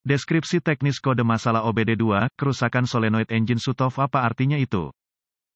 Deskripsi teknis kode masalah OBD2, kerusakan solenoid engine shut-off. Apa artinya itu?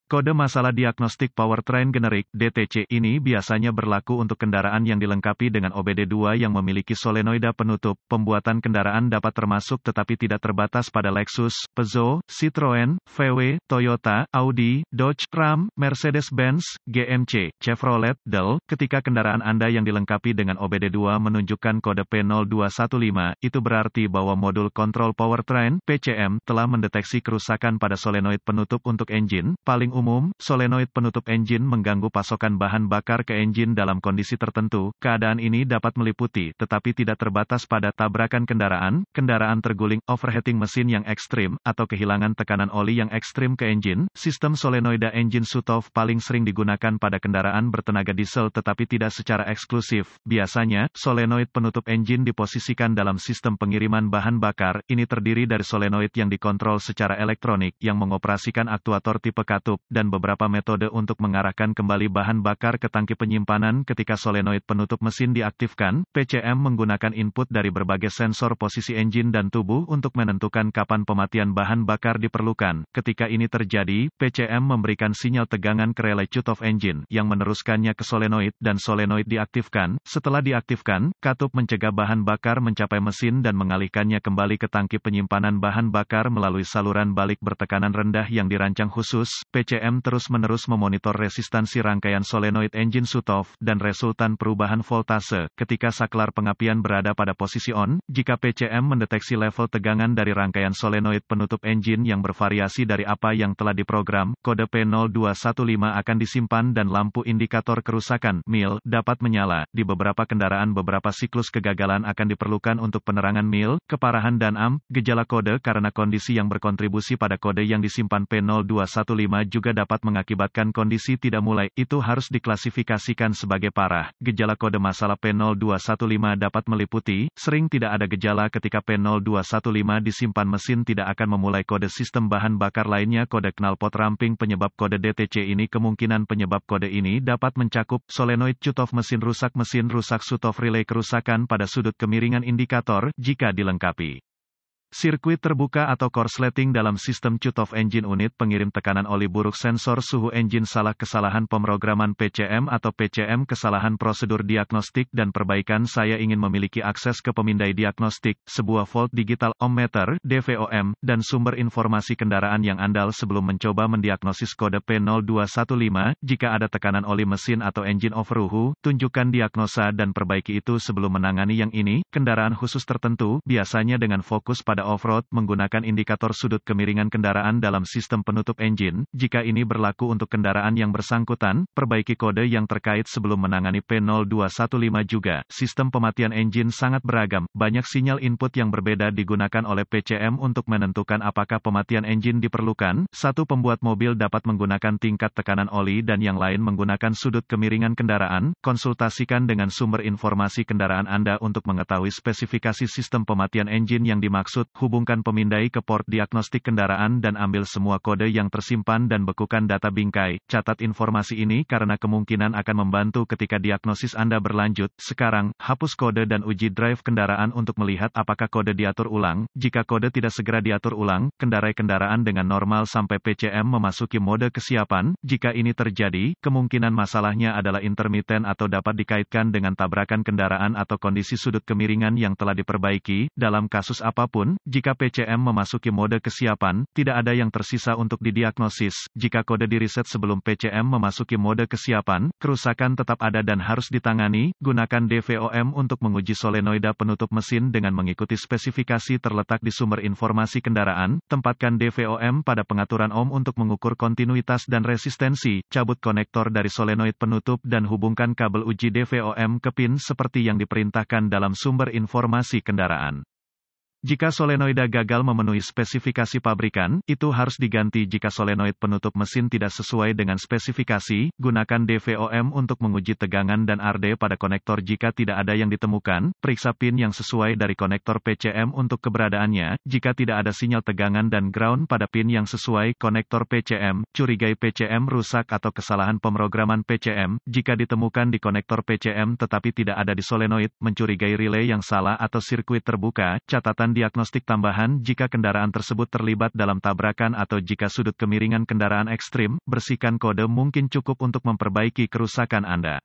Kode masalah diagnostik powertrain generik (DTC) ini biasanya berlaku untuk kendaraan yang dilengkapi dengan OBD2 yang memiliki solenoida penutup. Pembuatan kendaraan dapat termasuk tetapi tidak terbatas pada Lexus, Peugeot, Citroen, VW, Toyota, Audi, Dodge, Ram, Mercedes-Benz, GMC, Chevrolet, Dell. Ketika kendaraan Anda yang dilengkapi dengan OBD2 menunjukkan kode P0215, itu berarti bahwa modul kontrol powertrain (PCM) telah mendeteksi kerusakan pada solenoid penutup untuk engine. Paling umum, solenoid penutup engine mengganggu pasokan bahan bakar ke engine dalam kondisi tertentu. Keadaan ini dapat meliputi, tetapi tidak terbatas pada, tabrakan kendaraan, kendaraan terguling, overheating mesin yang ekstrim, atau kehilangan tekanan oli yang ekstrim ke engine. Sistem solenoida engine shut-off paling sering digunakan pada kendaraan bertenaga diesel tetapi tidak secara eksklusif. Biasanya, solenoid penutup engine diposisikan dalam sistem pengiriman bahan bakar. Ini terdiri dari solenoid yang dikontrol secara elektronik, yang mengoperasikan aktuator tipe katup, dan beberapa metode untuk mengarahkan kembali bahan bakar ke tangki penyimpanan. Ketika solenoid penutup mesin diaktifkan, PCM menggunakan input dari berbagai sensor posisi engine dan tubuh untuk menentukan kapan pematian bahan bakar diperlukan. Ketika ini terjadi, PCM memberikan sinyal tegangan ke relay shut-off engine, yang meneruskannya ke solenoid, dan solenoid diaktifkan. Setelah diaktifkan, katup mencegah bahan bakar mencapai mesin dan mengalihkannya kembali ke tangki penyimpanan bahan bakar melalui saluran balik bertekanan rendah yang dirancang khusus. PCM terus-menerus memonitor resistansi rangkaian solenoid engine shut-off, dan resultan perubahan voltase. Ketika saklar pengapian berada pada posisi on, jika PCM mendeteksi level tegangan dari rangkaian solenoid penutup engine yang bervariasi dari apa yang telah diprogram, kode P0215 akan disimpan dan lampu indikator kerusakan (MIL) dapat menyala. Di beberapa kendaraan beberapa siklus kegagalan akan diperlukan untuk penerangan MIL, keparahan dan AM. Gejala kode karena kondisi yang berkontribusi pada kode yang disimpan P0215 juga dapat mengakibatkan kondisi tidak mulai, itu harus diklasifikasikan sebagai parah. Gejala kode masalah P0215 dapat meliputi, sering tidak ada gejala ketika P0215 disimpan mesin tidak akan memulai kode sistem bahan bakar lainnya. Kode knalpot ramping penyebab kode DTC ini. Kemungkinan penyebab kode ini dapat mencakup solenoid shut-off mesin rusak shut-off relay kerusakan pada sudut kemiringan indikator, jika dilengkapi. Sirkuit terbuka atau korsleting dalam sistem shut-off engine. Unit pengirim tekanan oli buruk, sensor suhu engine salah, kesalahan pemrograman PCM atau PCM, kesalahan prosedur diagnostik dan perbaikan. Saya ingin memiliki akses ke pemindai diagnostik, sebuah volt digital, ohmmeter, DVOM, dan sumber informasi kendaraan yang andal sebelum mencoba mendiagnosis kode P0215. Jika ada tekanan oli mesin atau engine overuhu, tunjukkan diagnosa dan perbaiki itu sebelum menangani yang ini. Kendaraan khusus tertentu, biasanya dengan fokus pada off-road, menggunakan indikator sudut kemiringan kendaraan dalam sistem penutup engine. Jika ini berlaku untuk kendaraan yang bersangkutan, perbaiki kode yang terkait sebelum menangani P0215 juga. Sistem pematian engine sangat beragam. Banyak sinyal input yang berbeda digunakan oleh PCM untuk menentukan apakah pematian engine diperlukan. Satu pembuat mobil dapat menggunakan tingkat tekanan oli dan yang lain menggunakan sudut kemiringan kendaraan. Konsultasikan dengan sumber informasi kendaraan Anda untuk mengetahui spesifikasi sistem pematian engine yang dimaksud. Hubungkan pemindai ke port diagnostik kendaraan dan ambil semua kode yang tersimpan dan bekukan data bingkai. Catat informasi ini karena kemungkinan akan membantu ketika diagnosis Anda berlanjut. Sekarang, hapus kode dan uji drive kendaraan untuk melihat apakah kode diatur ulang. Jika kode tidak segera diatur ulang, kendarai kendaraan dengan normal sampai PCM memasuki mode kesiapan. Jika ini terjadi, kemungkinan masalahnya adalah intermiten atau dapat dikaitkan dengan tabrakan kendaraan atau kondisi sudut kemiringan yang telah diperbaiki. Dalam kasus apapun, jika PCM memasuki mode kesiapan, tidak ada yang tersisa untuk didiagnosis. Jika kode diriset sebelum PCM memasuki mode kesiapan, kerusakan tetap ada dan harus ditangani. Gunakan DVOM untuk menguji solenoida penutup mesin dengan mengikuti spesifikasi terletak di sumber informasi kendaraan. Tempatkan DVOM pada pengaturan ohm untuk mengukur kontinuitas dan resistensi. Cabut konektor dari solenoid penutup dan hubungkan kabel uji DVOM ke pin seperti yang diperintahkan dalam sumber informasi kendaraan. Jika solenoida gagal memenuhi spesifikasi pabrikan, itu harus diganti. Jika solenoid penutup mesin tidak sesuai dengan spesifikasi, gunakan DVOM untuk menguji tegangan dan arde pada konektor. Jika tidak ada yang ditemukan, periksa pin yang sesuai dari konektor PCM untuk keberadaannya. Jika tidak ada sinyal tegangan dan ground pada pin yang sesuai konektor PCM, curigai PCM rusak atau kesalahan pemrograman PCM. Jika ditemukan di konektor PCM tetapi tidak ada di solenoid, mencurigai relay yang salah atau sirkuit terbuka. Catatan melakukan diagnostik tambahan jika kendaraan tersebut terlibat dalam tabrakan atau jika sudut kemiringan kendaraan ekstrim. Bersihkan kode mungkin cukup untuk memperbaiki kerusakan Anda.